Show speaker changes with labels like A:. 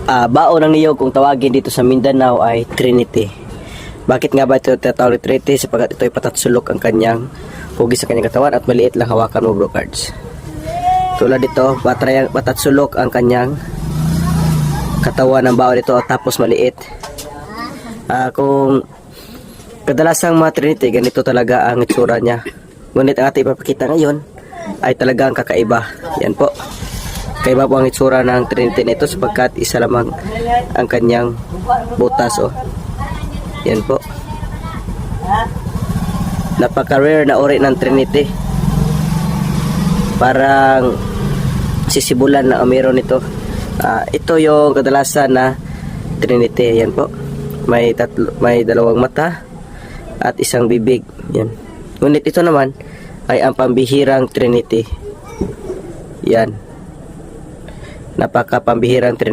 A: Bao ng niyog kung tawagin dito sa Mindanao ay Trinity. Bakit nga ba ito tinatawag Trinity? Sapagat ito ay patatsulok ang kanyang hugis sa kanyang katawan at maliit lang hawakan mo, bro cards. Tulad dito, patatsulok ang kanyang katawan ng bao dito tapos maliit. Kung kadalasang mga Trinity, ganito talaga ang itsura niya. Ngunit ang ating ipapakita ngayon ay talagang kakaiba. Yan po. Kaiba po ang itsura ng Trinity nito sapagkat isa lamang ang kanyang butas. Oh. Yan po. Napaka-rare na uri ng Trinity. Parang sisibulan na meron ito. Ito yung kadalasan na Trinity. Yan po. May dalawang mata at isang bibig. Yan. Ngunit ito naman ay ang pambihirang Trinity. Yan. Napaka pambihirang Trinity.